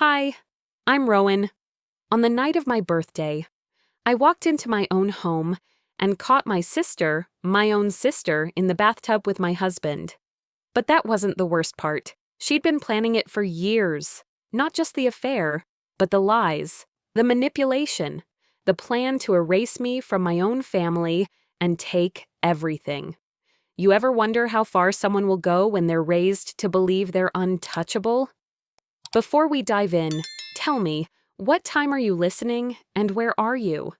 Hi, I'm Rowan. On the night of my birthday, I walked into my own home and caught my own sister, in the bathtub with my husband. But that wasn't the worst part. She'd been planning it for years. Not just the affair, but the lies, the manipulation, the plan to erase me from my own family and take everything. You ever wonder how far someone will go when they're raised to believe they're untouchable? Before we dive in, tell me, what time are you listening and where are you?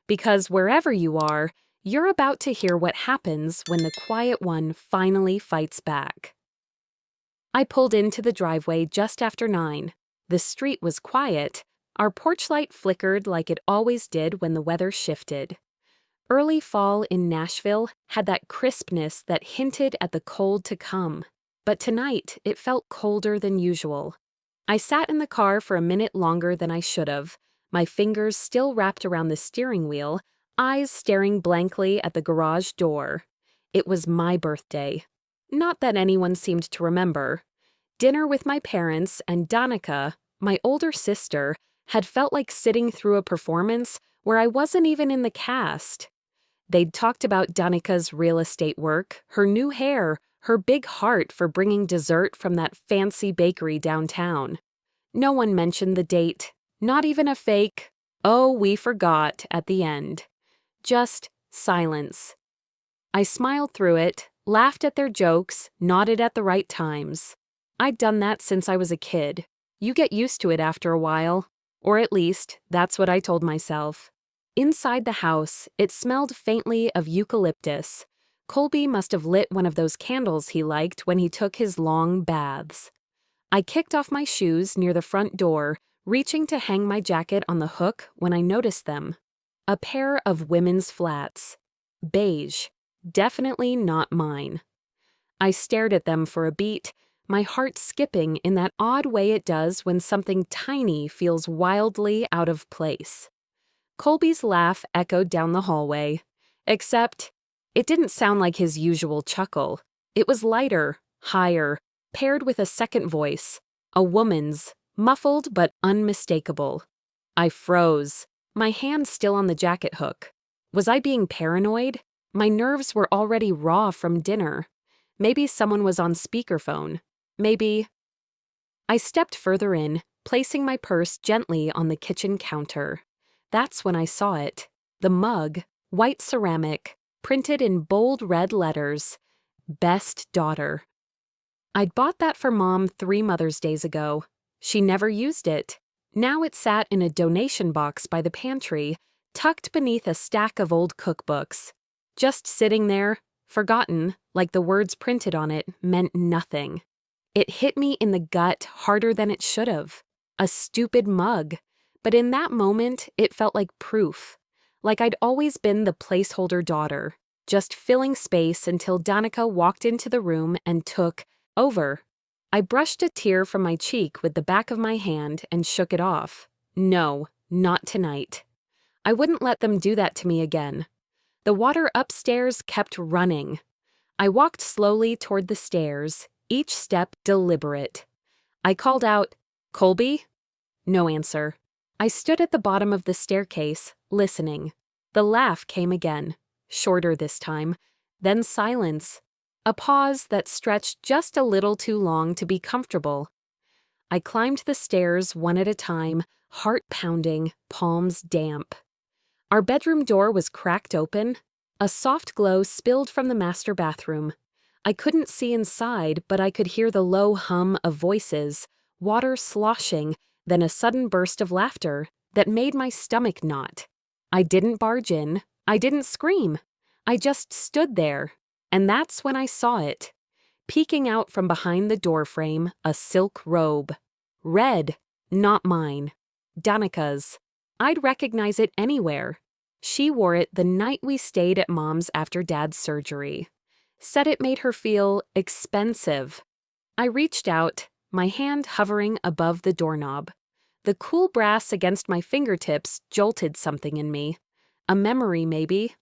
Because wherever you are, you're about to hear what happens when the quiet one finally fights back. I pulled into the driveway just after 9. The street was quiet. Our porch light flickered like it always did when the weather shifted. Early fall in Nashville had that crispness that hinted at the cold to come. But tonight, it felt colder than usual. I sat in the car for a minute longer than I should have, my fingers still wrapped around the steering wheel, eyes staring blankly at the garage door. It was my birthday. Not that anyone seemed to remember. Dinner with my parents and Danica, my older sister, had felt like sitting through a performance where I wasn't even in the cast. They'd talked about Danica's real estate work, her new hair, her big heart for bringing dessert from that fancy bakery downtown. No one mentioned the date, not even a fake, "Oh, we forgot," at the end. Just silence. I smiled through it, laughed at their jokes, nodded at the right times. I'd done that since I was a kid. You get used to it after a while. Or at least, that's what I told myself. Inside the house, it smelled faintly of eucalyptus. Colby must have lit one of those candles he liked when he took his long baths. I kicked off my shoes near the front door, reaching to hang my jacket on the hook when I noticed them. A pair of women's flats. Beige. Definitely not mine. I stared at them for a beat, my heart skipping in that odd way it does when something tiny feels wildly out of place. Colby's laugh echoed down the hallway. Except, it didn't sound like his usual chuckle. It was lighter, higher, paired with a second voice, a woman's, muffled but unmistakable. I froze, my hand still on the jacket hook. Was I being paranoid? My nerves were already raw from dinner. Maybe someone was on speakerphone. Maybe. I stepped further in, placing my purse gently on the kitchen counter. That's when I saw it. The mug, white ceramic, printed in bold red letters, "Best Daughter." I'd bought that for Mom 3 Mother's Days ago. She never used it. Now it sat in a donation box by the pantry, tucked beneath a stack of old cookbooks. Just sitting there, forgotten, like the words printed on it meant nothing. It hit me in the gut harder than it should have. A stupid mug. But in that moment, it felt like proof. Like I'd always been the placeholder daughter, just filling space until Danica walked into the room and took over. I brushed a tear from my cheek with the back of my hand and shook it off. No, not tonight. I wouldn't let them do that to me again. The water upstairs kept running. I walked slowly toward the stairs, each step deliberate. I called out, "Colby?" No answer. I stood at the bottom of the staircase, listening. The laugh came again, shorter this time, then silence. A pause that stretched just a little too long to be comfortable. I climbed the stairs one at a time, heart pounding, palms damp. Our bedroom door was cracked open. A soft glow spilled from the master bathroom. I couldn't see inside, but I could hear the low hum of voices, water sloshing, then a sudden burst of laughter that made my stomach knot. I didn't barge in. I didn't scream. I just stood there. And that's when I saw it. Peeking out from behind the doorframe, a silk robe. Red, not mine. Danica's. I'd recognize it anywhere. She wore it the night we stayed at Mom's after Dad's surgery. Said it made her feel expensive. I reached out, my hand hovering above the doorknob. The cool brass against my fingertips jolted something in me. A memory, maybe,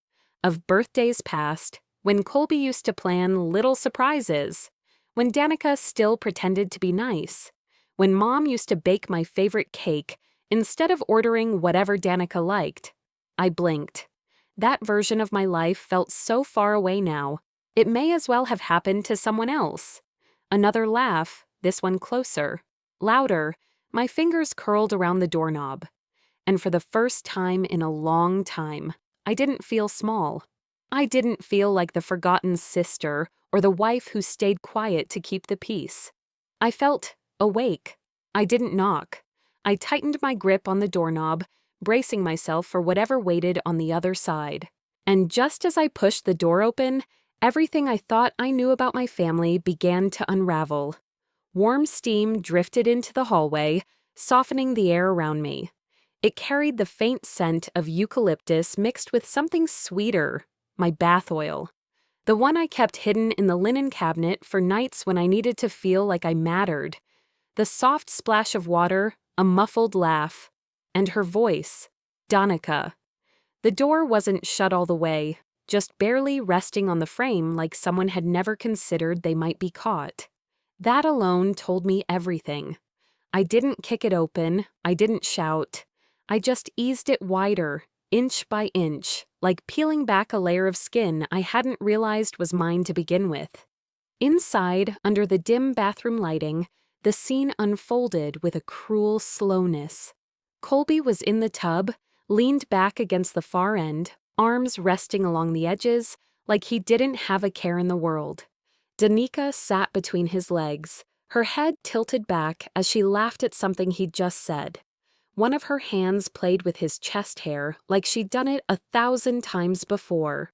of birthdays past, when Colby used to plan little surprises, when Danica still pretended to be nice, when Mom used to bake my favorite cake instead of ordering whatever Danica liked. I blinked. That version of my life felt so far away now. It may as well have happened to someone else. Another laugh, this one closer. Louder, my fingers curled around the doorknob. And for the first time in a long time, I didn't feel small. I didn't feel like the forgotten sister or the wife who stayed quiet to keep the peace. I felt awake. I didn't knock. I tightened my grip on the doorknob, bracing myself for whatever waited on the other side. And just as I pushed the door open, everything I thought I knew about my family began to unravel. Warm steam drifted into the hallway, softening the air around me. It carried the faint scent of eucalyptus mixed with something sweeter, my bath oil. The one I kept hidden in the linen cabinet for nights when I needed to feel like I mattered. The soft splash of water, a muffled laugh, and her voice, Danica. The door wasn't shut all the way, just barely resting on the frame like someone had never considered they might be caught. That alone told me everything. I didn't kick it open, I didn't shout. I just eased it wider, inch by inch, like peeling back a layer of skin I hadn't realized was mine to begin with. Inside, under the dim bathroom lighting, the scene unfolded with a cruel slowness. Colby was in the tub, leaned back against the far end, arms resting along the edges, like he didn't have a care in the world. Danica sat between his legs, her head tilted back as she laughed at something he'd just said. One of her hands played with his chest hair like she'd done it 1,000 times before.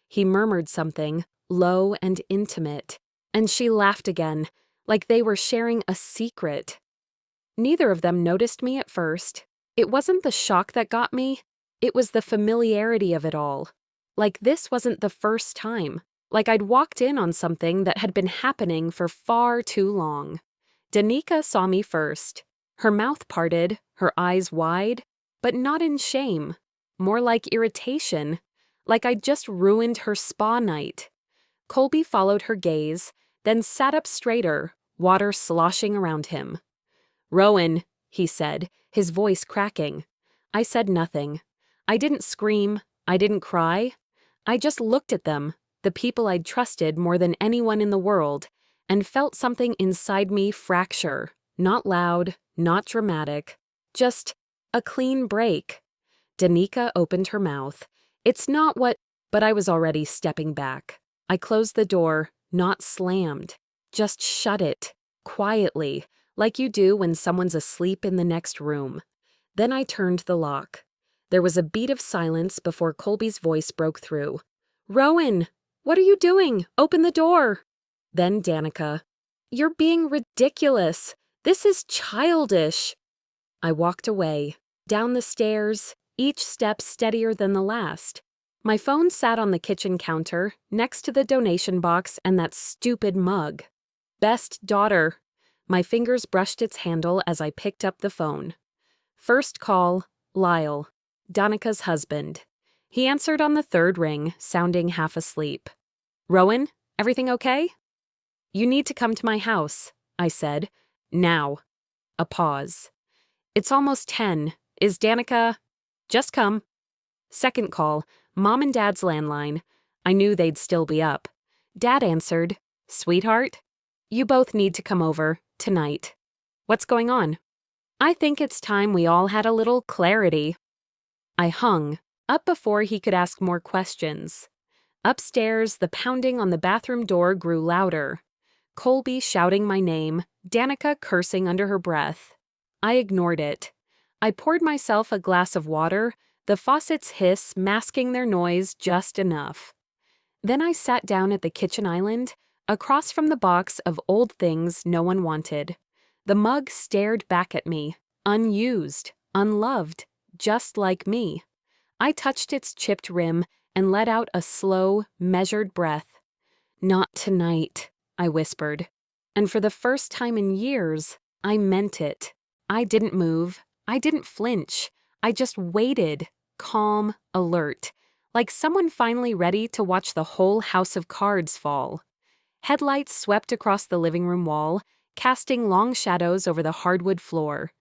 He murmured something, low and intimate, and she laughed again, like they were sharing a secret. Neither of them noticed me at first. It wasn't the shock that got me, it was the familiarity of it all. Like this wasn't the first time, like I'd walked in on something that had been happening for far too long. Danica saw me first. Her mouth parted, her eyes wide, but not in shame, more like irritation, like I'd just ruined her spa night. Colby followed her gaze, then sat up straighter, water sloshing around him. "Rowan," he said, his voice cracking. I said nothing. I didn't scream, I didn't cry. I just looked at them, the people I'd trusted more than anyone in the world, and felt something inside me fracture, not loud, not dramatic, just a clean break. Danica opened her mouth. "It's not what," but I was already stepping back. I closed the door, not slammed, just shut it, quietly, like you do when someone's asleep in the next room. Then I turned the lock. There was a beat of silence before Colby's voice broke through. "Rowan, what are you doing? Open the door." Then Danica, "You're being ridiculous. This is childish." I walked away, down the stairs, each step steadier than the last. My phone sat on the kitchen counter, next to the donation box and that stupid mug. Best daughter. My fingers brushed its handle as I picked up the phone. First call, Lyle, Danica's husband. He answered on the third ring, sounding half asleep. "Rowan, everything okay?" "You need to come to my house," I said. "Now." A pause. "It's almost 10. Is Danica—" "Just come." Second call, Mom and Dad's landline. I knew they'd still be up. Dad answered, "Sweetheart, you both need to come over, tonight." "What's going on?" "I think it's time we all had a little clarity." I hung, up before he could ask more questions. Upstairs, the pounding on the bathroom door grew louder. Colby shouting my name, Danica cursing under her breath. I ignored it. I poured myself a glass of water, the faucet's hiss masking their noise just enough. Then I sat down at the kitchen island, across from the box of old things no one wanted. The mug stared back at me, unused, unloved, just like me. I touched its chipped rim and let out a slow, measured breath. "Not tonight," I whispered. And for the first time in years, I meant it. I didn't move. I didn't flinch. I just waited, calm, alert, like someone finally ready to watch the whole house of cards fall. Headlights swept across the living room wall, casting long shadows over the hardwood floor.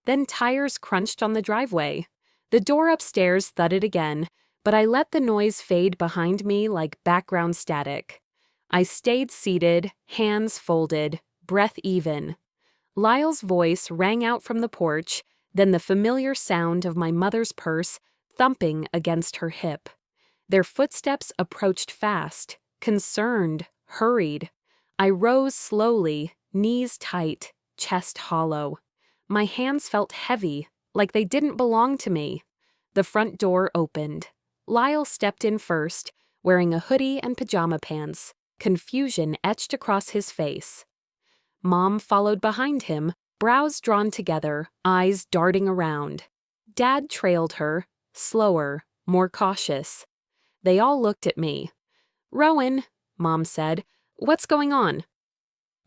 Then tires crunched on the driveway. The door upstairs thudded again, but I let the noise fade behind me like background static. I stayed seated, hands folded, breath even. Lyle's voice rang out from the porch, then the familiar sound of my mother's purse thumping against her hip. Their footsteps approached fast, concerned, hurried. I rose slowly, knees tight, chest hollow. My hands felt heavy, like they didn't belong to me. The front door opened. Lyle stepped in first, wearing a hoodie and pajama pants, confusion etched across his face. Mom followed behind him, brows drawn together, eyes darting around. Dad trailed her, slower, more cautious. They all looked at me. "Rowan," Mom said, "what's going on?"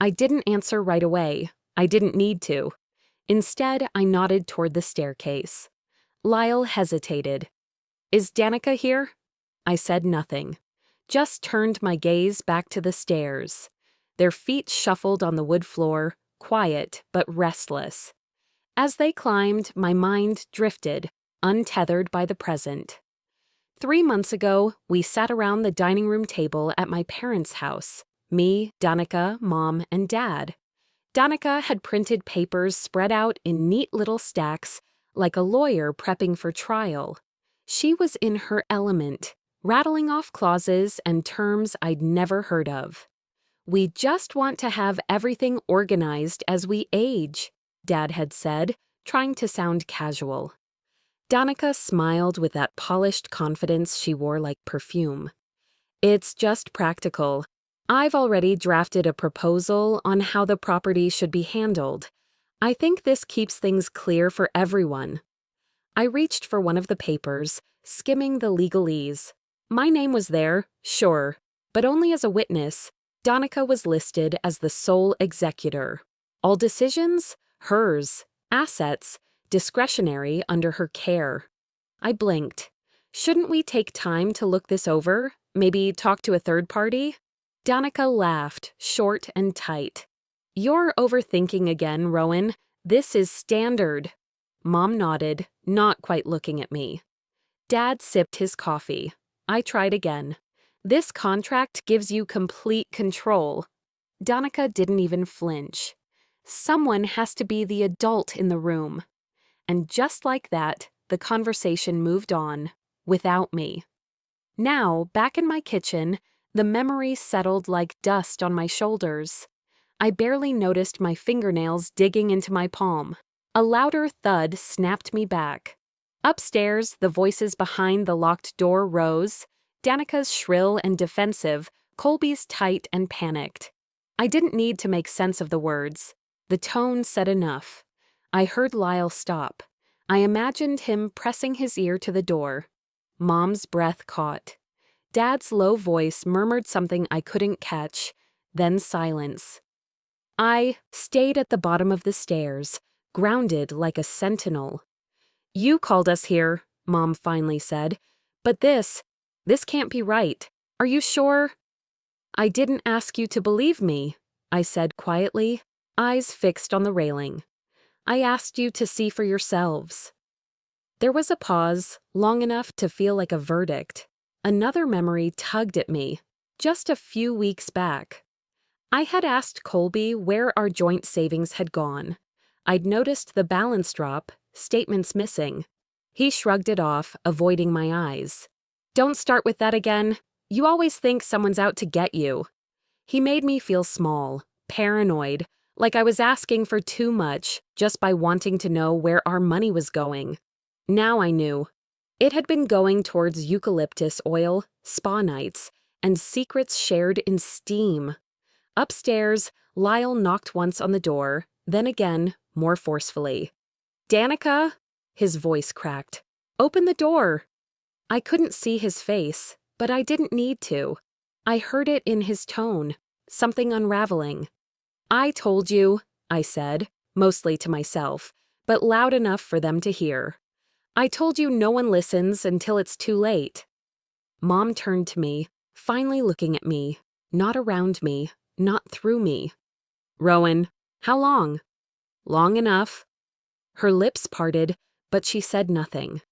I didn't answer right away. I didn't need to. Instead, I nodded toward the staircase. Lyle hesitated. "Is Danica here?" I said nothing, just turned my gaze back to the stairs. Their feet shuffled on the wood floor, quiet but restless. As they climbed, my mind drifted, untethered by the present. 3 months ago, we sat around the dining room table at my parents' house. Me, Danica, Mom, and Dad. Danica had printed papers spread out in neat little stacks, like a lawyer prepping for trial. She was in her element, rattling off clauses and terms I'd never heard of. "We just want to have everything organized as we age," Dad had said, trying to sound casual. Danica smiled with that polished confidence she wore like perfume. "It's just practical. I've already drafted a proposal on how the property should be handled. I think this keeps things clear for everyone." I reached for one of the papers, skimming the legalese. My name was there, sure, but only as a witness. Danica was listed as the sole executor. All decisions? Hers. Assets? Discretionary under her care. I blinked. "Shouldn't we take time to look this over? Maybe talk to a third party?" Danica laughed, short and tight. "You're overthinking again, Rowan. This is standard." Mom nodded, not quite looking at me. Dad sipped his coffee. I tried again. "This contract gives you complete control." Danica didn't even flinch. Someone has to be the adult in the room. And just like that, the conversation moved on, without me. Now, back in my kitchen, the memory settled like dust on my shoulders. I barely noticed my fingernails digging into my palm. A louder thud snapped me back. Upstairs, the voices behind the locked door rose, Danica's shrill and defensive, Colby's tight and panicked. I didn't need to make sense of the words. The tone said enough. I heard Lyle stop. I imagined him pressing his ear to the door. Mom's breath caught. Dad's low voice murmured something I couldn't catch, then silence. I stayed at the bottom of the stairs, grounded like a sentinel. "You called us here," Mom finally said, "but this can't be right. Are you sure?" "I didn't ask you to believe me," I said quietly, eyes fixed on the railing. "I asked you to see for yourselves." There was a pause, long enough to feel like a verdict. Another memory tugged at me, just a few weeks back. I had asked Colby where our joint savings had gone. I'd noticed the balance drop, statements missing. He shrugged it off, avoiding my eyes. "Don't start with that again. You always think someone's out to get you." He made me feel small, paranoid, like I was asking for too much just by wanting to know where our money was going. Now I knew. It had been going towards eucalyptus oil, spa nights, and secrets shared in steam. Upstairs, Lyle knocked once on the door, then again, more forcefully. "Danica?" His voice cracked. "Open the door." I couldn't see his face, but I didn't need to. I heard it in his tone, something unraveling. "I told you," I said, mostly to myself, but loud enough for them to hear. "I told you no one listens until it's too late." Mom turned to me, finally looking at me, not around me, not through me. "Rowan, How long? Long enough. Her lips parted, but she said nothing.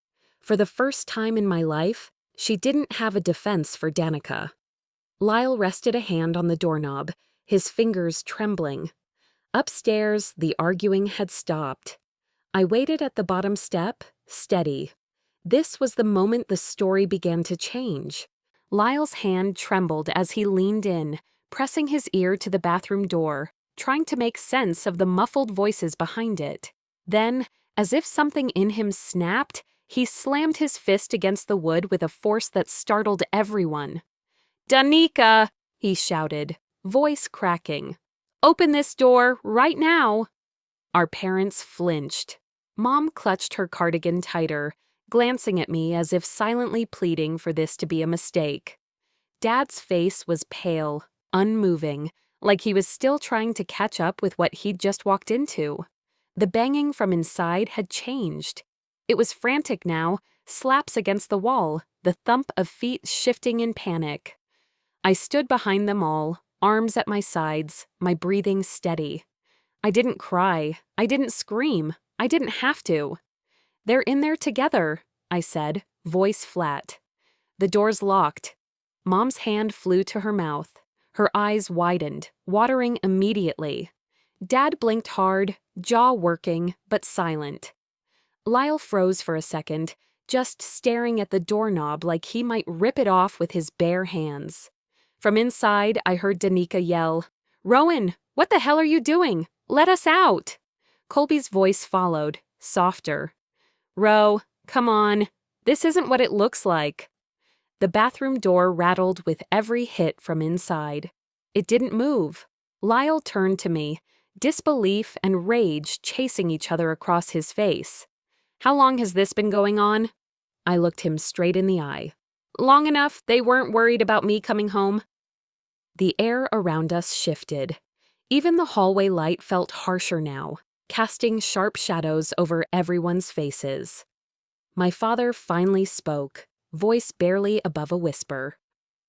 For the first time in my life, she didn't have a defense for Danica. Lyle rested a hand on the doorknob, his fingers trembling. Upstairs, the arguing had stopped. I waited at the bottom step, steady. This was the moment the story began to change. Lyle's hand trembled as he leaned in, pressing his ear to the bathroom door, trying to make sense of the muffled voices behind it. Then, as if something in him snapped, he slammed his fist against the wood with a force that startled everyone. "Danica!" he shouted, voice cracking. "Open this door, right now!" Our parents flinched. Mom clutched her cardigan tighter, glancing at me as if silently pleading for this to be a mistake. Dad's face was pale, unmoving, like he was still trying to catch up with what he'd just walked into. The banging from inside had changed. It was frantic now, slaps against the wall, the thump of feet shifting in panic. I stood behind them all, arms at my sides, my breathing steady. I didn't cry. I didn't scream. I didn't have to. "They're in there together," I said, voice flat. The door's locked. Mom's hand flew to her mouth. Her eyes widened, watering immediately. Dad blinked hard, jaw working, but silent. Lyle froze for a second, just staring at the doorknob like he might rip it off with his bare hands. From inside, I heard Danica yell, "Rowan, what the hell are you doing? Let us out!" Colby's voice followed, softer. "Ro, come on. This isn't what it looks like." The bathroom door rattled with every hit from inside. It didn't move. Lyle turned to me, disbelief and rage chasing each other across his face. "How long has this been going on?" I looked him straight in the eye. "Long enough they weren't worried about me coming home." The air around us shifted. Even the hallway light felt harsher now, casting sharp shadows over everyone's faces. My father finally spoke, voice barely above a whisper.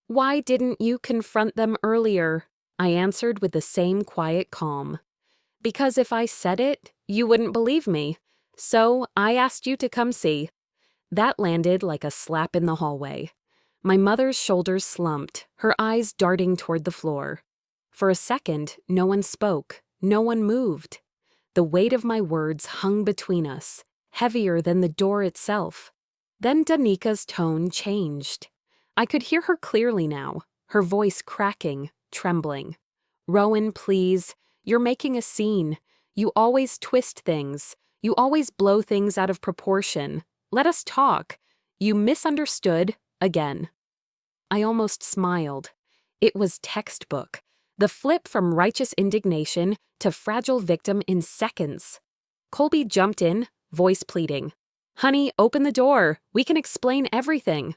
"Why didn't you confront them earlier?" I answered with the same quiet calm. "Because if I said it, you wouldn't believe me. So I asked you to come see." That landed like a slap in the hallway. My mother's shoulders slumped, her eyes darting toward the floor. For a second, no one spoke, no one moved. The weight of my words hung between us, heavier than the door itself. Then Danica's tone changed. I could hear her clearly now, her voice cracking, trembling. "Rowan, please, you're making a scene. You always twist things. You always blow things out of proportion. Let us talk. You misunderstood, again." I almost smiled. It was textbook. The flip from righteous indignation to fragile victim in seconds. Colby jumped in, voice pleading. "Honey, open the door. We can explain everything."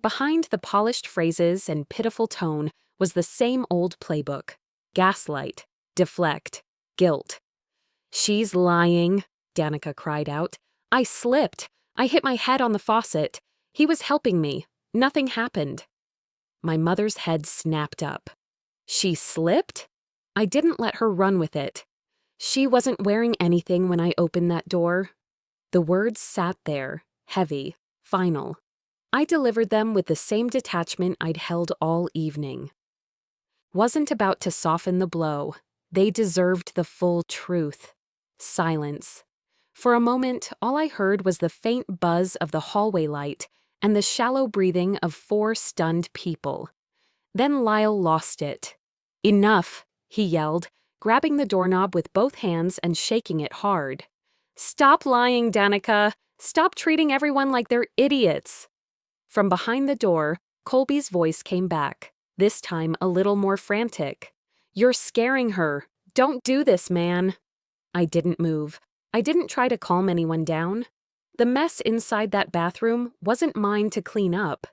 Behind the polished phrases and pitiful tone was the same old playbook. Gaslight, deflect, guilt. "She's lying," Danica cried out. "I slipped. I hit my head on the faucet. He was helping me. Nothing happened." My mother's head snapped up. "She slipped?" I didn't let her run with it. "She wasn't wearing anything when I opened that door." The words sat there, heavy, final. I delivered them with the same detachment I'd held all evening. Wasn't about to soften the blow. They deserved the full truth. Silence. For a moment, all I heard was the faint buzz of the hallway light and the shallow breathing of 4 stunned people. Then Lyle lost it. "Enough," he yelled, grabbing the doorknob with both hands and shaking it hard. "Stop lying, Danica. Stop treating everyone like they're idiots." From behind the door, Colby's voice came back, this time a little more frantic. "You're scaring her. Don't do this, man." I didn't move. I didn't try to calm anyone down. The mess inside that bathroom wasn't mine to clean up.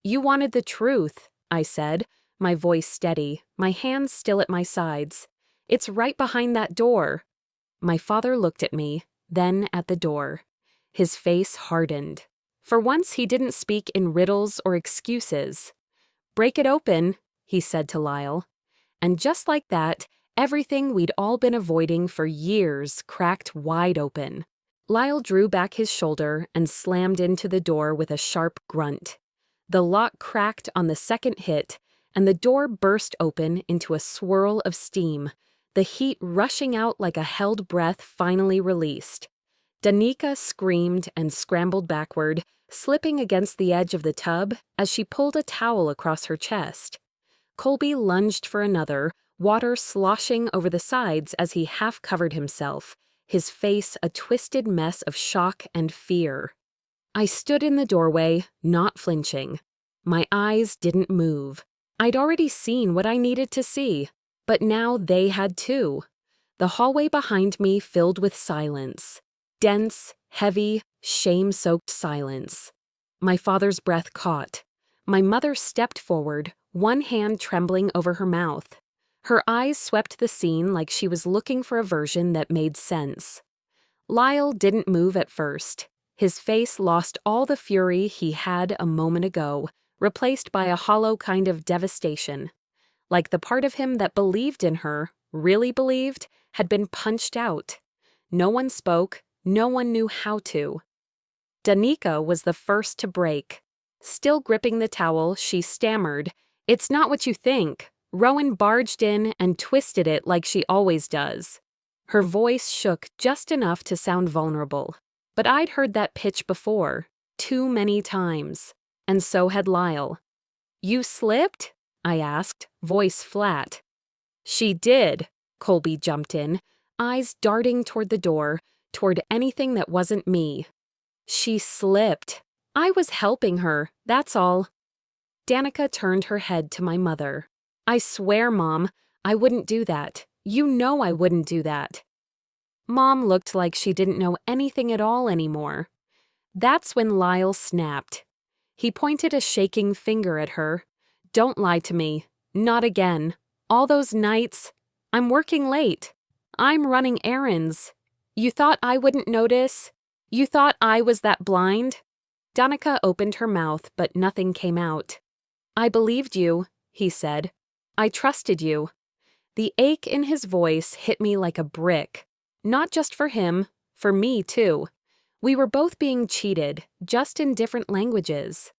"You wanted the truth," I said, my voice steady, my hands still at my sides. "It's right behind that door." My father looked at me, then at the door. His face hardened. For once he didn't speak in riddles or excuses. "Break it open," he said to Lyle. And just like that, Everything we'd all been avoiding for years cracked wide open. Lyle drew back his shoulder and slammed into the door with a sharp grunt. The lock cracked on the second hit, and the door burst open into a swirl of steam, the heat rushing out like a held breath finally released. Danica screamed and scrambled backward, slipping against the edge of the tub as she pulled a towel across her chest. Colby lunged for another, water sloshing over the sides as he half-covered himself, his face a twisted mess of shock and fear. I stood in the doorway, not flinching. My eyes didn't move. I'd already seen what I needed to see, but now they had too. The hallway behind me filled with silence. Dense, heavy, shame-soaked silence. My father's breath caught. My mother stepped forward, one hand trembling over her mouth. Her eyes swept the scene like she was looking for a version that made sense. Lyle didn't move at first. His face lost all the fury he had a moment ago, replaced by a hollow kind of devastation. Like the part of him that believed in her, really believed, had been punched out. No one spoke, no one knew how to. Danica was the first to break. Still gripping the towel, she stammered, "It's not what you think." Rowan barged in and twisted it like she always does. Her voice shook just enough to sound vulnerable. But I'd heard that pitch before, too many times. And so had Lyle. "You slipped?" I asked, voice flat. "She did," Colby jumped in, eyes darting toward the door, toward anything that wasn't me. "She slipped. I was helping her, that's all." Danica turned her head to my mother. "I swear, Mom, I wouldn't do that. You know I wouldn't do that." Mom looked like she didn't know anything at all anymore. That's when Lyle snapped. He pointed a shaking finger at her. "Don't lie to me. Not again. All those nights. I'm working late. I'm running errands. You thought I wouldn't notice? You thought I was that blind?" Danica opened her mouth, but nothing came out. "I believed you," he said. "I trusted you." The ache in his voice hit me like a brick. Not just for him, for me too. We were both being cheated, just in different languages.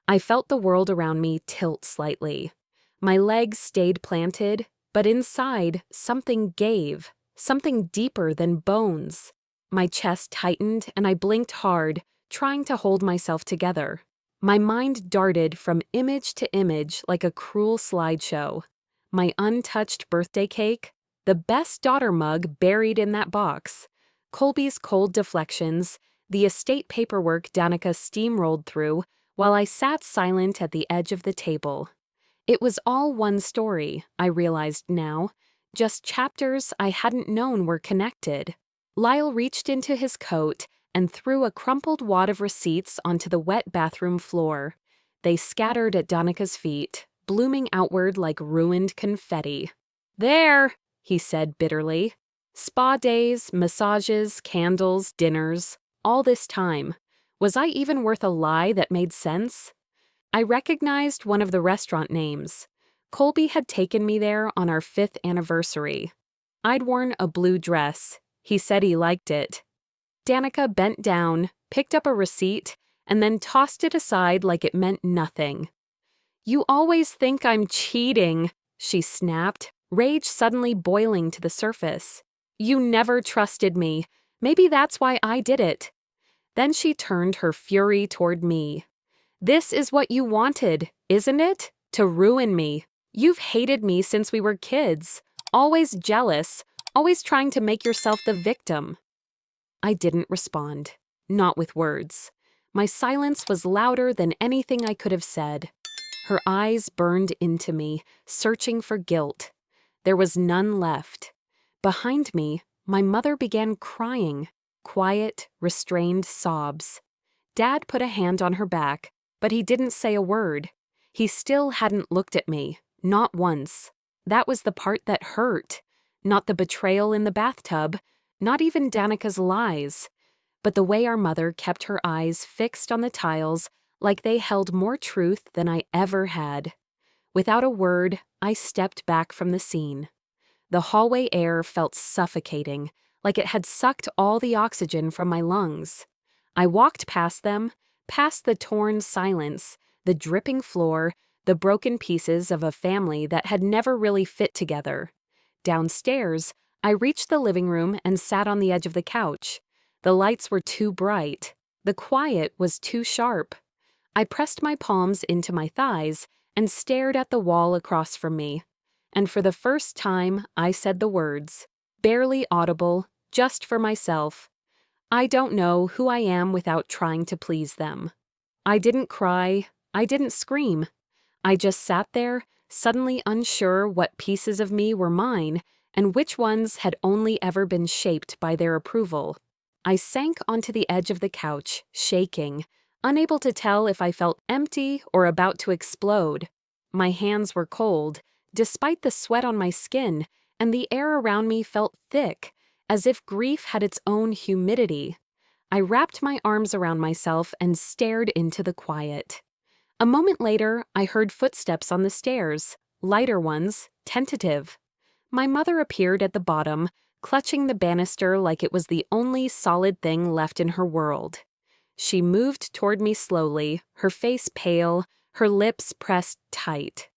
I felt the world around me tilt slightly. My legs stayed planted, but inside, something gave, something deeper than bones. My chest tightened and I blinked hard, trying to hold myself together. My mind darted from image to image like a cruel slideshow. My untouched birthday cake, the best daughter mug buried in that box, Colby's cold deflections, the estate paperwork Danica steamrolled through while I sat silent at the edge of the table. It was all one story, I realized now, just chapters I hadn't known were connected. Lyle reached into his coat and threw a crumpled wad of receipts onto the wet bathroom floor. They scattered at Danica's feet, blooming outward like ruined confetti. "There," he said bitterly. Spa days, massages, candles, dinners, all this time. Was I even worth a lie that made sense? I recognized one of the restaurant names. Colby had taken me there on our 5th anniversary. I'd worn a blue dress. He said he liked it. Danica bent down, picked up a receipt, and then tossed it aside like it meant nothing. "You always think I'm cheating," she snapped, rage suddenly boiling to the surface. "You never trusted me. Maybe that's why I did it." Then she turned her fury toward me. "This is what you wanted, isn't it? To ruin me. You've hated me since we were kids. Always jealous, always trying to make yourself the victim." I didn't respond. Not with words. My silence was louder than anything I could have said. Her eyes burned into me, searching for guilt. There was none left. Behind me, my mother began crying, quiet, restrained sobs. Dad put a hand on her back, but he didn't say a word. He still hadn't looked at me, not once. That was the part that hurt. Not the betrayal in the bathtub, not even Danica's lies, but the way our mother kept her eyes fixed on the tiles like they held more truth than I ever had. Without a word, I stepped back from the scene. The hallway air felt suffocating, like it had sucked all the oxygen from my lungs. I walked past them, past the torn silence, the dripping floor, the broken pieces of a family that had never really fit together. Downstairs, I reached the living room and sat on the edge of the couch. The lights were too bright. The quiet was too sharp. I pressed my palms into my thighs and stared at the wall across from me. And for the first time, I said the words, barely audible, just for myself. I don't know who I am without trying to please them. I didn't cry. I didn't scream. I just sat there, suddenly unsure what pieces of me were mine and which ones had only ever been shaped by their approval. I sank onto the edge of the couch, shaking, unable to tell if I felt empty or about to explode. My hands were cold, despite the sweat on my skin, and the air around me felt thick, as if grief had its own humidity. I wrapped my arms around myself and stared into the quiet. A moment later, I heard footsteps on the stairs, lighter ones, tentative. My mother appeared at the bottom, clutching the banister like it was the only solid thing left in her world. She moved toward me slowly, her face pale, her lips pressed tight.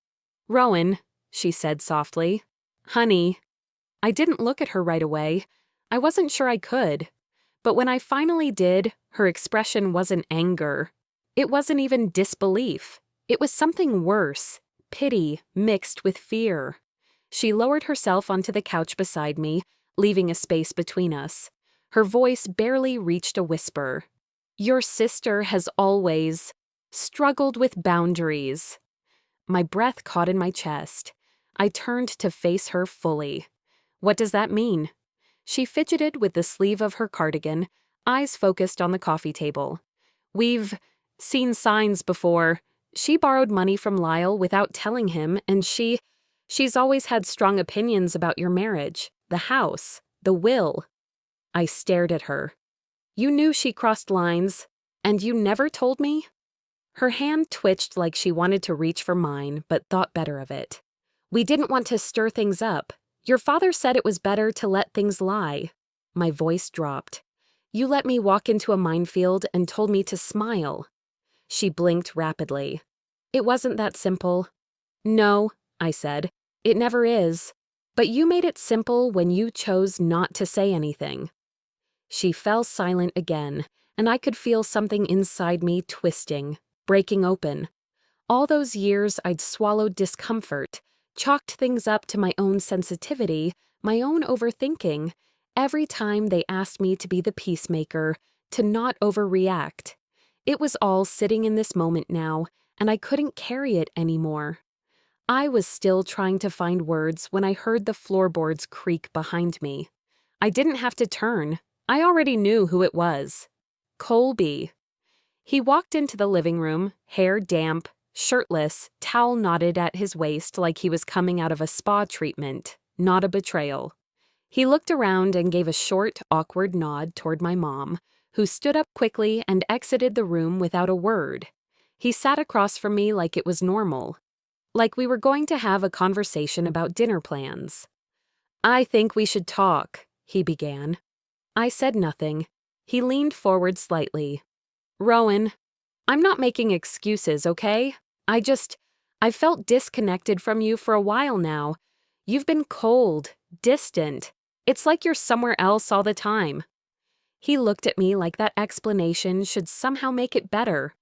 "Rowan," she said softly. "Honey." I didn't look at her right away. I wasn't sure I could. But when I finally did, her expression wasn't anger. It wasn't even disbelief. It was something worse, pity mixed with fear. She lowered herself onto the couch beside me, leaving a space between us. Her voice barely reached a whisper. "Your sister has always struggled with boundaries." My breath caught in my chest. I turned to face her fully. "What does that mean?" She fidgeted with the sleeve of her cardigan, eyes focused on the coffee table. "We've seen signs before. She borrowed money from Lyle without telling him, and she's always had strong opinions about your marriage, the house, the will." I stared at her. "You knew she crossed lines, and you never told me?" Her hand twitched like she wanted to reach for mine, but thought better of it. "We didn't want to stir things up. Your father said it was better to let things lie." My voice dropped. "You let me walk into a minefield and told me to smile." She blinked rapidly. "It wasn't that simple." "No," I said. "It never is. But you made it simple when you chose not to say anything." She fell silent again, and I could feel something inside me twisting, breaking open. All those years I'd swallowed discomfort, chalked things up to my own sensitivity, my own overthinking, every time they asked me to be the peacemaker, to not overreact. It was all sitting in this moment now, and I couldn't carry it anymore. I was still trying to find words when I heard the floorboards creak behind me. I didn't have to turn. I already knew who it was. Colby. He walked into the living room, hair damp, shirtless, towel knotted at his waist like he was coming out of a spa treatment, not a betrayal. He looked around and gave a short, awkward nod toward my mom, who stood up quickly and exited the room without a word. He sat across from me like it was normal, like we were going to have a conversation about dinner plans. "I think we should talk," he began. I said nothing. He leaned forward slightly. "Rowan, I'm not making excuses, okay? I've felt disconnected from you for a while now. You've been cold, distant. It's like you're somewhere else all the time." He looked at me like that explanation should somehow make it better,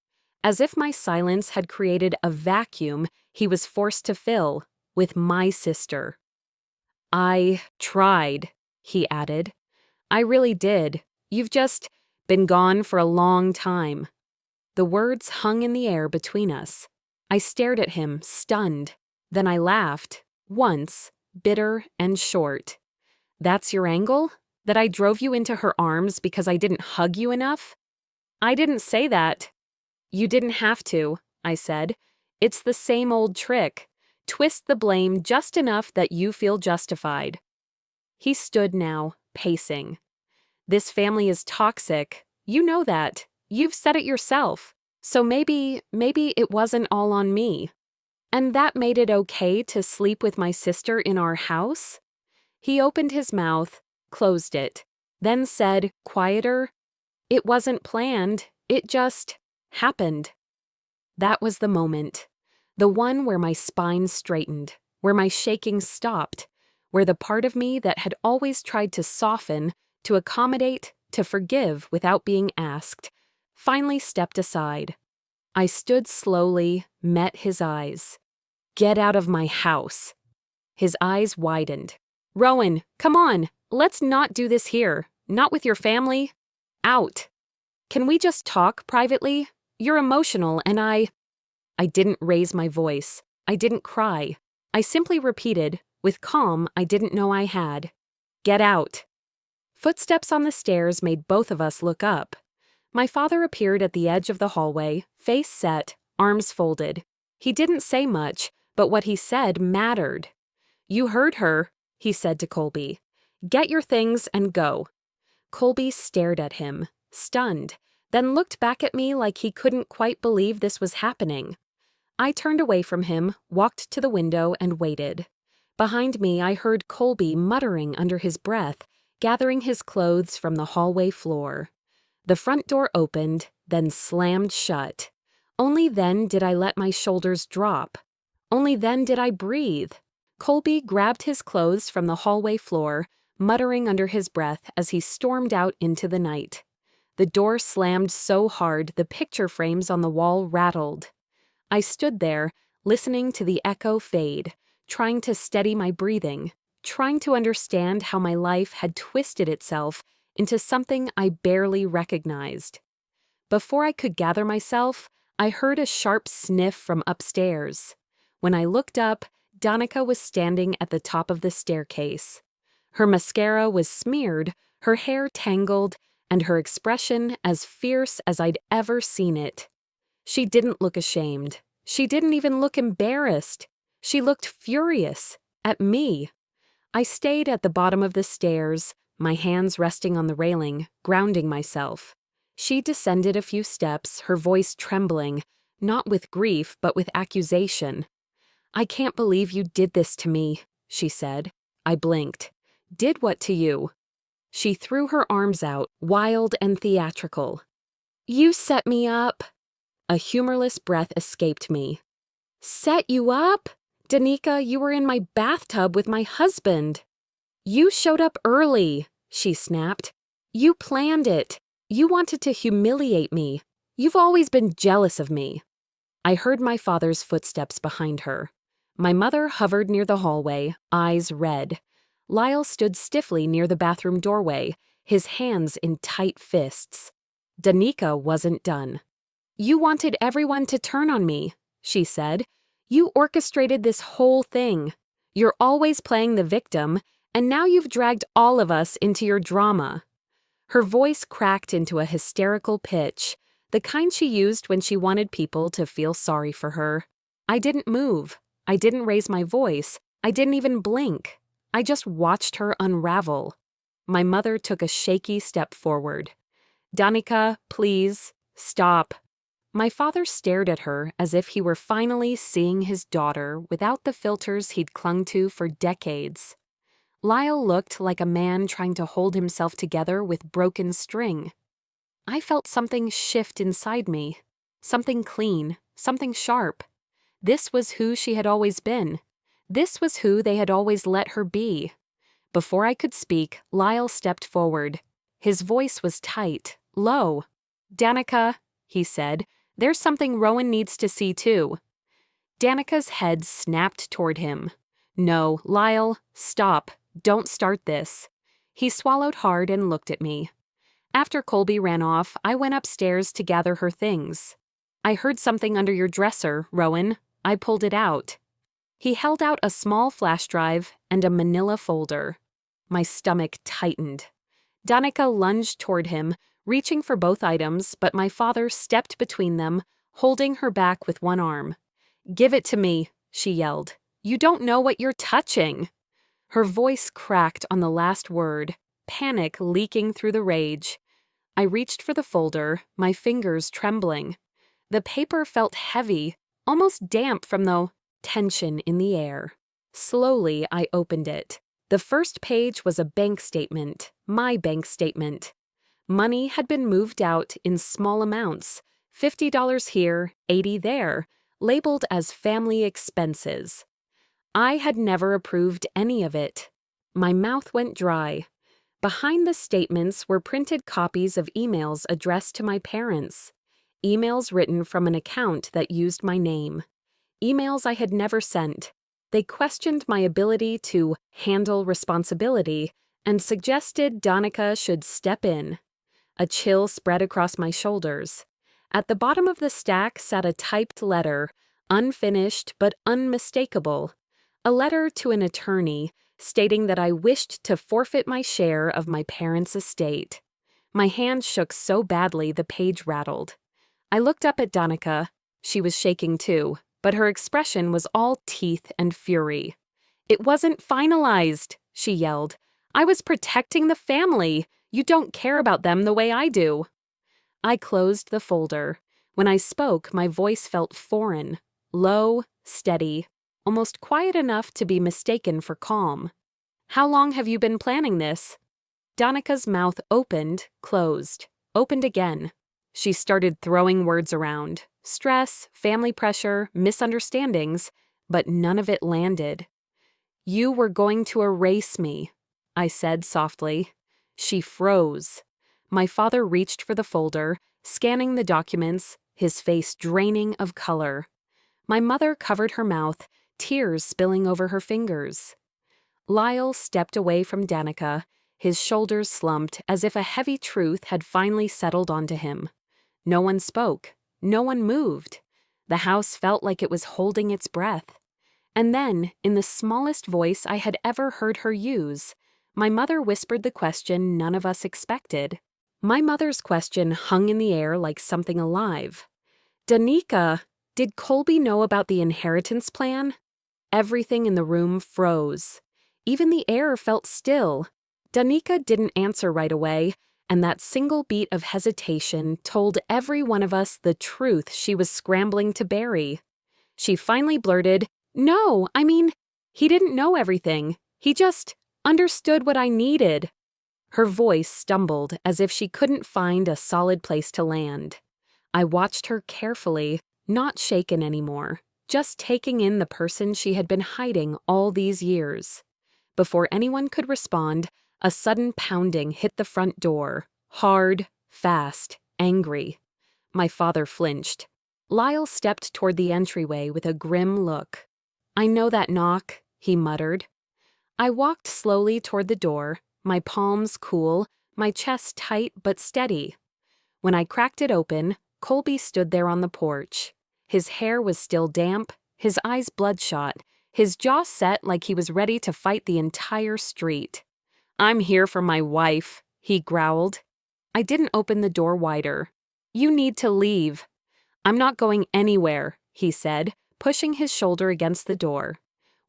as if my silence had created a vacuum he was forced to fill with my sister. "I tried," he added. "I really did. You've just been gone for a long time." The words hung in the air between us. I stared at him, stunned. Then I laughed, once, bitter and short. "That's your angle? That I drove you into her arms because I didn't hug you enough?" "I didn't say that." "You didn't have to," I said. "It's the same old trick. Twist the blame just enough that you feel justified." He stood now, pacing. "This family is toxic. You know that. You've said it yourself. So maybe it wasn't all on me. And that made it okay to sleep with my sister in our house?" He opened his mouth, closed it, then said, quieter, "It wasn't planned, it just happened." That was the moment. The one where my spine straightened, where my shaking stopped, where the part of me that had always tried to soften, to accommodate, to forgive without being asked, finally stepped aside. I stood slowly, met his eyes. "Get out of my house." His eyes widened. "Rowan, come on, let's not do this here, not with your family. Out. Can we just talk privately? You're emotional and I didn't raise my voice. I didn't cry. I simply repeated, with calm I didn't know I had, "Get out." Footsteps on the stairs made both of us look up. My father appeared at the edge of the hallway, face set, arms folded. He didn't say much, but what he said mattered. "You heard her," he said to Colby. "Get your things and go." Colby stared at him, stunned, then looked back at me like he couldn't quite believe this was happening. I turned away from him, walked to the window, and waited. Behind me, I heard Colby muttering under his breath, gathering his clothes from the hallway floor. The front door opened, then slammed shut. Only then did I let my shoulders drop. Only then did I breathe. Colby grabbed his clothes from the hallway floor, muttering under his breath as he stormed out into the night. The door slammed so hard the picture frames on the wall rattled. I stood there, listening to the echo fade, trying to steady my breathing, trying to understand how my life had twisted itself into something I barely recognized. Before I could gather myself, I heard a sharp sniff from upstairs. When I looked up, Danica was standing at the top of the staircase. Her mascara was smeared, her hair tangled, and her expression as fierce as I'd ever seen it. She didn't look ashamed. She didn't even look embarrassed. She looked furious at me. I stayed at the bottom of the stairs, my hands resting on the railing, grounding myself. She descended a few steps, her voice trembling, not with grief but with accusation. "I can't believe you did this to me," she said. I blinked. "Did what to you?" She threw her arms out, wild and theatrical. "You set me up." A humorless breath escaped me. "Set you up? Danica, you were in my bathtub with my husband." "You showed up early," she snapped. "You planned it. You wanted to humiliate me. You've always been jealous of me." I heard my father's footsteps behind her. My mother hovered near the hallway, eyes red. Lyle stood stiffly near the bathroom doorway, his hands in tight fists. Danica wasn't done. "You wanted everyone to turn on me," she said. "You orchestrated this whole thing. You're always playing the victim, and now you've dragged all of us into your drama." Her voice cracked into a hysterical pitch, the kind she used when she wanted people to feel sorry for her. I didn't move. I didn't raise my voice. I didn't even blink. I just watched her unravel. My mother took a shaky step forward. "Danica, please, stop." My father stared at her as if he were finally seeing his daughter without the filters he'd clung to for decades. Lyle looked like a man trying to hold himself together with broken string. I felt something shift inside me. Something clean, something sharp. This was who she had always been. This was who they had always let her be. Before I could speak, Lyle stepped forward. His voice was tight, low. "Danica," he said, "there's something Rowan needs to see too." Danica's head snapped toward him. "No, Lyle, stop. Don't start this." He swallowed hard and looked at me. After Colby ran off, I went upstairs to gather her things. "I heard something under your dresser, Rowan. I pulled it out." He held out a small flash drive and a manila folder. My stomach tightened. Danica lunged toward him, reaching for both items, but my father stepped between them, holding her back with one arm. "Give it to me," she yelled. "You don't know what you're touching." Her voice cracked on the last word, panic leaking through the rage. I reached for the folder, my fingers trembling. The paper felt heavy, almost damp from the tension in the air. Slowly, I opened it. The The first page was a bank statement, my bank statement. Money had been moved out in small amounts, $50 here, $80 there, labeled as family expenses. I had never approved any of it. My mouth went dry. Behind the statements were printed copies of emails addressed to my parents, emails written from an account that used my name, emails I had never sent. They questioned my ability to handle responsibility and suggested Danica should step in. A chill spread across my shoulders. At the bottom of the stack sat a typed letter, unfinished but unmistakable. A letter to an attorney stating that I wished to forfeit my share of my parents' estate. My hand shook so badly the page rattled. I looked up at Danica. She was shaking too, but her expression was all teeth and fury. "It wasn't finalized," she yelled. "I was protecting the family. You don't care about them the way I do." I closed the folder. When I spoke, my voice felt foreign, low, steady, almost quiet enough to be mistaken for calm. "How long have you been planning this?" Danica's mouth opened, closed, opened again. She started throwing words around. Stress, family pressure, misunderstandings, but none of it landed. "You were going to erase me," I said softly. She froze. My father reached for the folder, scanning the documents, his face draining of color. My mother covered her mouth, tears spilling over her fingers. Lyle stepped away from Danica, his shoulders slumped as if a heavy truth had finally settled onto him. No one spoke. No one moved. The house felt like it was holding its breath. And then, in the smallest voice I had ever heard her use, my mother whispered the question none of us expected. My mother's question hung in the air like something alive. "Danica, did Colby know about the inheritance plan?" Everything in the room froze. Even the air felt still. Danica didn't answer right away, and that single beat of hesitation told every one of us the truth she was scrambling to bury. She finally blurted, "No, I mean, he didn't know everything. He just understood what I needed." Her voice stumbled as if she couldn't find a solid place to land. I watched her carefully, not shaken anymore, just taking in the person she had been hiding all these years. Before anyone could respond, a sudden pounding hit the front door, hard, fast, angry. My father flinched. Lyle stepped toward the entryway with a grim look. "I know that knock," he muttered. I walked slowly toward the door, my palms cool, my chest tight but steady. When I cracked it open, Colby stood there on the porch. His hair was still damp, his eyes bloodshot, his jaw set like he was ready to fight the entire street. "I'm here for my wife," he growled. I didn't open the door wider. "You need to leave." "I'm not going anywhere," he said, pushing his shoulder against the door.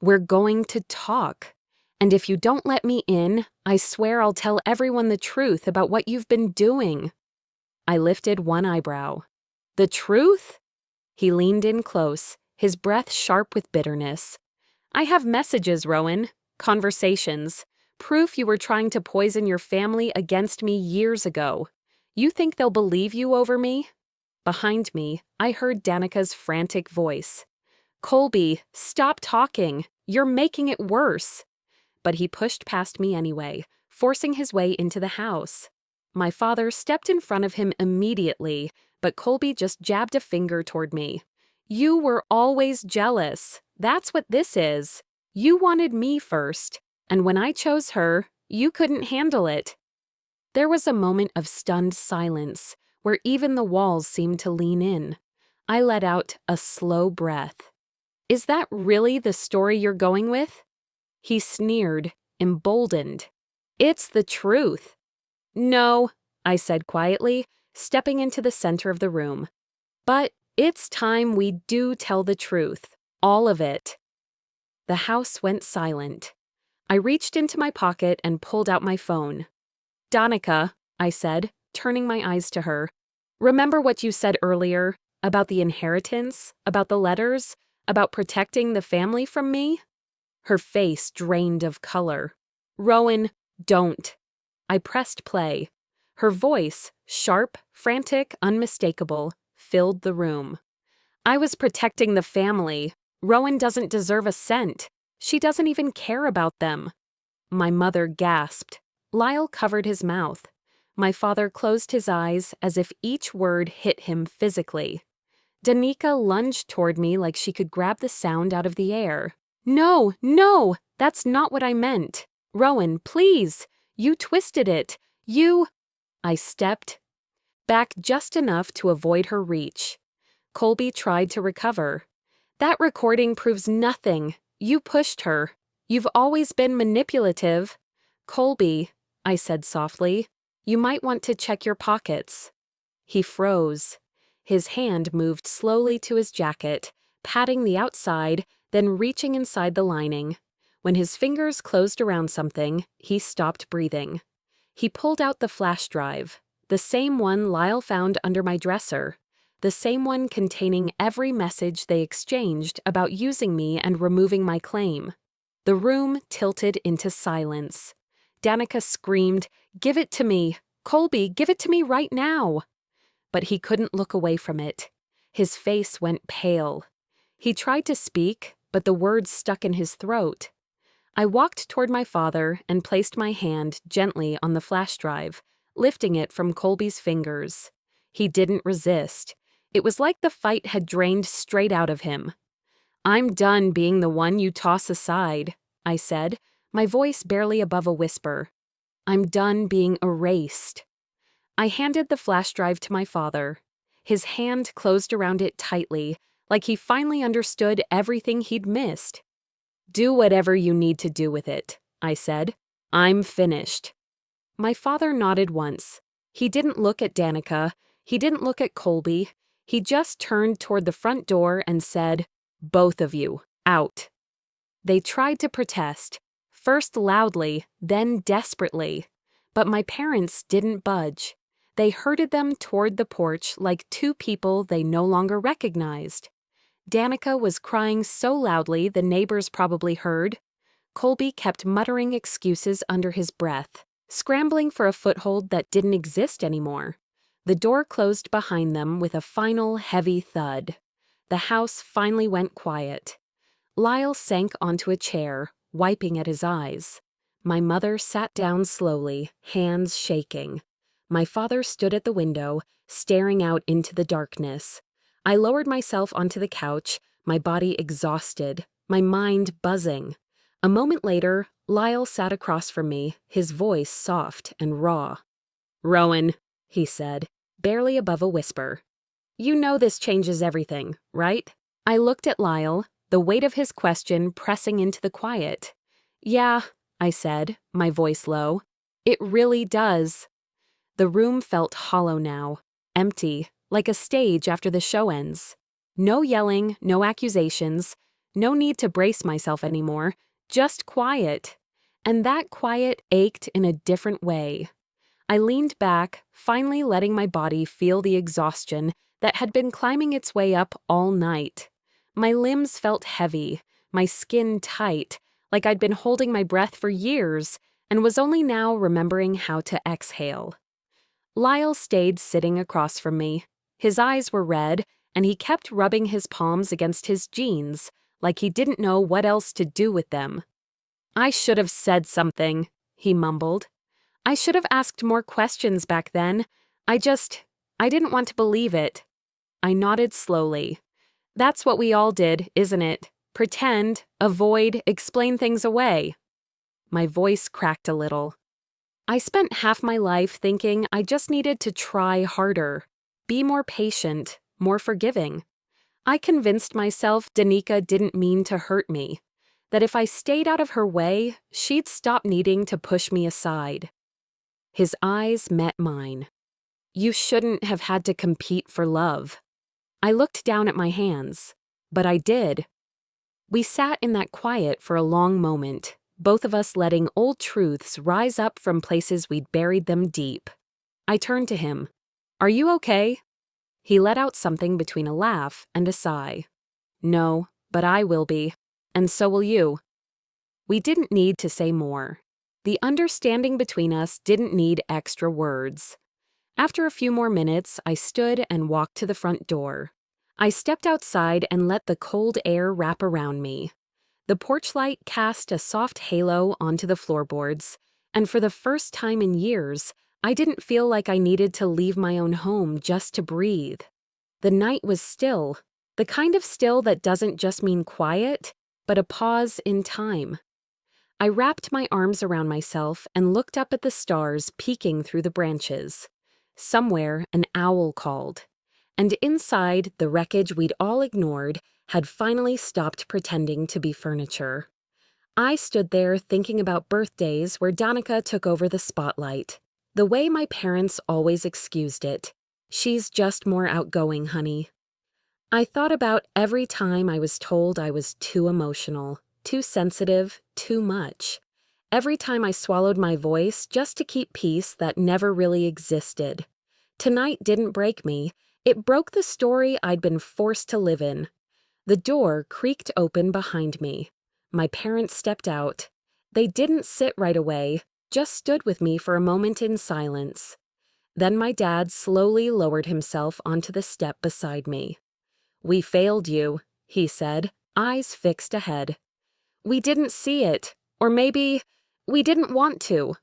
"We're going to talk. And if you don't let me in, I swear I'll tell everyone the truth about what you've been doing." I lifted one eyebrow. "The truth?" He leaned in close, his breath sharp with bitterness. "I have messages, Rowan. Conversations. Proof you were trying to poison your family against me years ago. You think they'll believe you over me?" Behind me, I heard Danica's frantic voice. "Colby, stop talking. You're making it worse." But he pushed past me anyway, forcing his way into the house. My father stepped in front of him immediately, but Colby just jabbed a finger toward me. "You were always jealous. That's what this is. You wanted me first, and when I chose her, you couldn't handle it." There was a moment of stunned silence, where even the walls seemed to lean in. I let out a slow breath. "Is that really the story you're going with?" He sneered, emboldened. "It's the truth." "No," I said quietly, stepping into the center of the room. "But it's time we do tell the truth, all of it." The house went silent. I reached into my pocket and pulled out my phone. "Danica," I said, turning my eyes to her, "remember what you said earlier about the inheritance, about the letters, about protecting the family from me?" Her face drained of color. Rowan, don't. I pressed play. Her voice, sharp, frantic, unmistakable, filled the room. I was protecting the family. Rowan doesn't deserve a cent. She doesn't even care about them. My mother gasped. Lyle covered his mouth. My father closed his eyes as if each word hit him physically. Danica lunged toward me like she could grab the sound out of the air. No, no, that's not what I meant. Rowan, please. You twisted it. You... I stepped back just enough to avoid her reach. Colby tried to recover. That recording proves nothing. You pushed her. You've always been manipulative. Colby, I said softly, you might want to check your pockets. He froze. His hand moved slowly to his jacket, patting the outside, then reaching inside the lining. When his fingers closed around something, he stopped breathing. He pulled out the flash drive, the same one Lyle found under my dresser, the same one containing every message they exchanged about using me and removing my claim. The room tilted into silence. Danica screamed, "Give it to me! Colby, give it to me right now!" But he couldn't look away from it. His face went pale. He tried to speak, but the words stuck in his throat. I walked toward my father and placed my hand gently on the flash drive, lifting it from Colby's fingers. He didn't resist. It was like the fight had drained straight out of him. "I'm done being the one you toss aside," I said, my voice barely above a whisper. "I'm done being erased." I handed the flash drive to my father. His hand closed around it tightly, like he finally understood everything he'd missed. "Do whatever you need to do with it," I said. "I'm finished." My father nodded once. He didn't look at Danica. He didn't look at Colby. He just turned toward the front door and said, "Both of you, out." They tried to protest, first loudly, then desperately. But my parents didn't budge. They herded them toward the porch like two people they no longer recognized. Danica was crying so loudly the neighbors probably heard. Colby kept muttering excuses under his breath, scrambling for a foothold that didn't exist anymore. The door closed behind them with a final heavy thud. The house finally went quiet. Lyle sank onto a chair, wiping at his eyes. My mother sat down slowly, hands shaking. My father stood at the window, staring out into the darkness. I lowered myself onto the couch, my body exhausted, my mind buzzing. A moment later, Lyle sat across from me, his voice soft and raw. "Rowan," he said, barely above a whisper. "You know this changes everything, right?" I looked at Lyle, the weight of his question pressing into the quiet. "Yeah," I said, my voice low. "It really does." The room felt hollow now, empty, like a stage after the show ends. No yelling, no accusations, no need to brace myself anymore, just quiet. And that quiet ached in a different way. I leaned back, finally letting my body feel the exhaustion that had been climbing its way up all night. My limbs felt heavy, my skin tight, like I'd been holding my breath for years and was only now remembering how to exhale. Lyle stayed sitting across from me. His eyes were red, and he kept rubbing his palms against his jeans, like he didn't know what else to do with them. "I should have said something," he mumbled. "I should have asked more questions back then. I didn't want to believe it." I nodded slowly. "That's what we all did, isn't it? Pretend, avoid, explain things away." My voice cracked a little. I spent half my life thinking I just needed to try harder, be more patient, more forgiving. I convinced myself Danica didn't mean to hurt me, that if I stayed out of her way, she'd stop needing to push me aside. His eyes met mine. "You shouldn't have had to compete for love." I looked down at my hands, but I did. We sat in that quiet for a long moment, both of us letting old truths rise up from places we'd buried them deep. I turned to him. "Are you okay?" He let out something between a laugh and a sigh. "No, but I will be, and so will you." We didn't need to say more. The understanding between us didn't need extra words. After a few more minutes, I stood and walked to the front door. I stepped outside and let the cold air wrap around me. The porch light cast a soft halo onto the floorboards, and for the first time in years, I didn't feel like I needed to leave my own home just to breathe. The night was still, the kind of still that doesn't just mean quiet, but a pause in time. I wrapped my arms around myself and looked up at the stars peeking through the branches. Somewhere, an owl called, and inside, the wreckage we'd all ignored had finally stopped pretending to be furniture. I stood there thinking about birthdays where Danica took over the spotlight. The way my parents always excused it. She's just more outgoing, honey. I thought about every time I was told I was too emotional, too sensitive, too much. Every time I swallowed my voice just to keep peace that never really existed. Tonight didn't break me. It broke the story I'd been forced to live in. The door creaked open behind me. My parents stepped out. They didn't sit right away, just stood with me for a moment in silence. Then my dad slowly lowered himself onto the step beside me. "We failed you," he said, eyes fixed ahead. "We didn't see it, or maybe we didn't want to."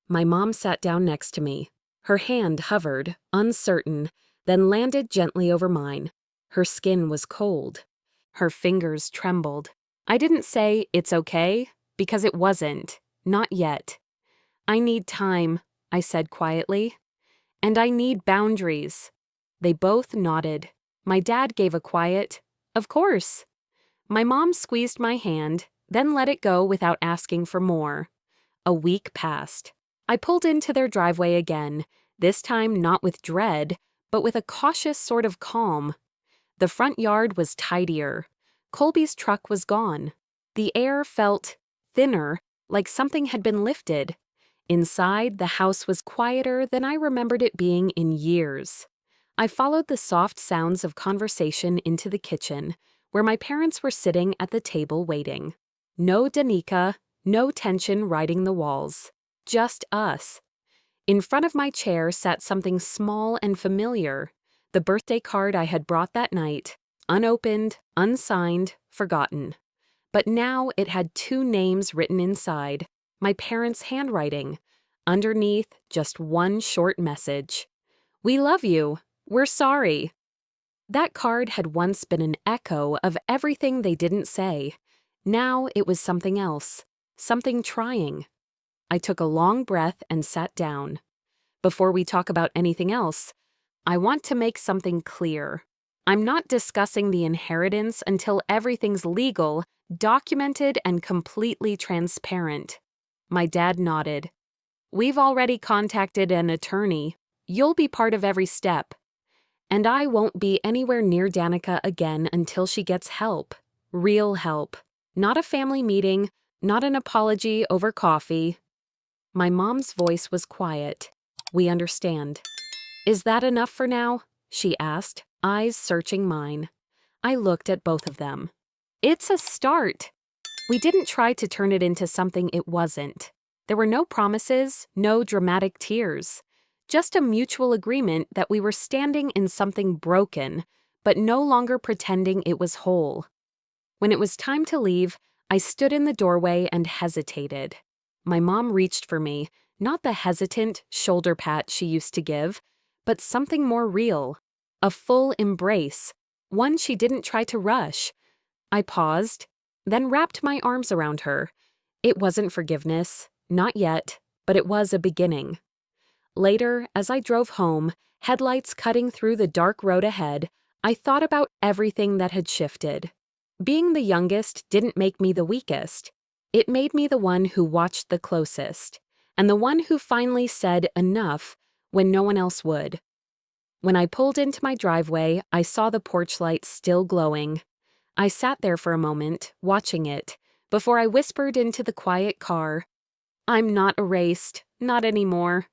My mom sat down next to me. Her hand hovered, uncertain, then landed gently over mine. Her skin was cold. Her fingers trembled. I didn't say, "It's okay," because it wasn't. Not yet. "I need time," I said quietly. "And I need boundaries." They both nodded. My dad gave a quiet, "Of course." My mom squeezed my hand, then let it go without asking for more. A week passed. I pulled into their driveway again, this time not with dread, but with a cautious sort of calm. The front yard was tidier. Colby's truck was gone. The air felt thinner, like something had been lifted. Inside, the house was quieter than I remembered it being in years. I followed the soft sounds of conversation into the kitchen, where my parents were sitting at the table waiting. No Danica, no tension riding the walls. Just us. In front of my chair sat something small and familiar, the birthday card I had brought that night, unopened, unsigned, forgotten. But now it had 2 names written inside, my parents' handwriting. Underneath, just one short message. "We love you. We're sorry." That card had once been an echo of everything they didn't say. Now it was something else, something trying. I took a long breath and sat down. Before we talk about anything else, I want to make something clear. I'm not discussing the inheritance until everything's legal, documented, and completely transparent. My dad nodded. "We've already contacted an attorney. You'll be part of every step. And I won't be anywhere near Danica again until she gets help. Real help. Not a family meeting, not an apology over coffee." My mom's voice was quiet. "We understand." "Is that enough for now?" she asked, eyes searching mine. I looked at both of them. "It's a start." We didn't try to turn it into something it wasn't. There were no promises, no dramatic tears. Just a mutual agreement that we were standing in something broken, but no longer pretending it was whole. When it was time to leave, I stood in the doorway and hesitated. My mom reached for me, not the hesitant shoulder pat she used to give, but something more real. A full embrace, one she didn't try to rush. I paused, then wrapped my arms around her. It wasn't forgiveness, not yet, but it was a beginning. Later, as I drove home, headlights cutting through the dark road ahead, I thought about everything that had shifted. Being the youngest didn't make me the weakest. It made me the one who watched the closest, and the one who finally said enough when no one else would. When I pulled into my driveway, I saw the porch light still glowing. I sat there for a moment, watching it, before I whispered into the quiet car, "I'm not erased, not anymore.